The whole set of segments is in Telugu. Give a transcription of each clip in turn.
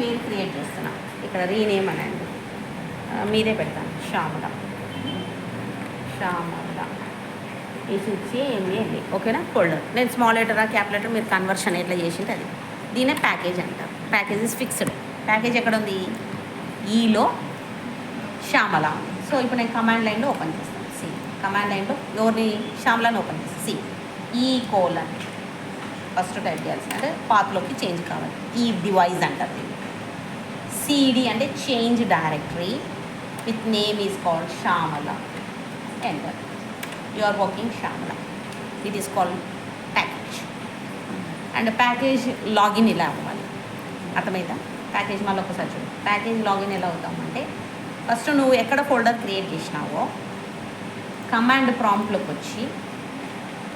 పేరు క్రియేట్ చేస్తున్నా. ఇక్కడ రీనేమ్ అనండి, మీదే పెడతాను, శ్యామల. ECCMALA, ఓకేనా. ఫోల్డర్ నేను స్మాల్ లెటరా క్యాప్ లెటర్ మీరు కన్వర్షన్ ఎట్లా చేసింది అది. దీనే ప్యాకేజ్ అంటారు. Package is fixed. ప్యాకేజ్ ఎక్కడ ఉంది? ఈలో శ్యామల. సో ఇప్పుడు నేను కమాండ్ లైన్లో ఓపెన్ చేస్తాను. సి కమాండ్ లైన్లో ఎవరిని? శ్యామలను ఓపెన్ చేస్తాను. సి E:, ఫస్ట్ టైప్ చేయాల్సిన అంటే పాత్లోకి చేంజ్ కావాలి. ఈ డివైస్ అంటారు దీన్ని. CD అంటే change directory with name is called Shyamala. Enter. You are working Shyamala. It is called package. And package login ఇలా అవ్వాలి. అర్థమైందా? ప్యాకేజ్ మళ్ళీ ఒకసారి చూడు. ప్యాకేజ్ లాగిన్ ఎలా అవుతామంటే ఫస్ట్ నువ్వు ఎక్కడ ఫోల్డర్ క్రియేట్ చేసినావో కమాండ్ ప్రాంప్ట్లోకి వచ్చి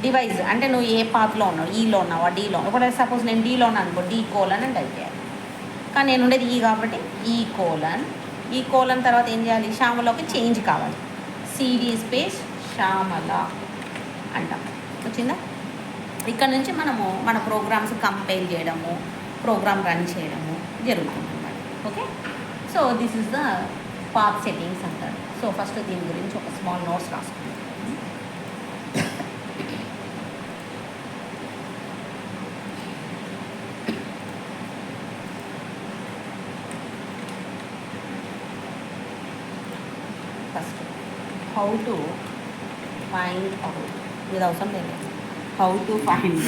డివైస్ అంటే నువ్వు ఏ పాత్లో ఉన్నావు, ఈలో ఉన్నావా, డీలో ఉన్నావు. ఇప్పుడు సపోజ్ నేను డీలో ఉన్నాను అనుకో, D: అని టైప్ చేయాలి. కానీ నేను ఉండేది ఈ కాబట్టి E:, తర్వాత ఏం చేయాలి? శ్యామలోకి చేంజ్ కావాలి. CD స్పేస్ శ్యామల అంటాం. వచ్చిందా? ఇక్కడ నుంచి మనము మన ప్రోగ్రామ్స్ కంపైల్ చేయడము, ప్రోగ్రామ్ రన్ చేయడము జరుగుతుంది అన్నమాట. Okay. So this is the path settings అంటారు. సో ఫస్ట్ దీని గురించి ఒక స్మాల్ నోట్స్ రాసుకుందాం. First how to find out, ఇది అవసరం లేదు. How to find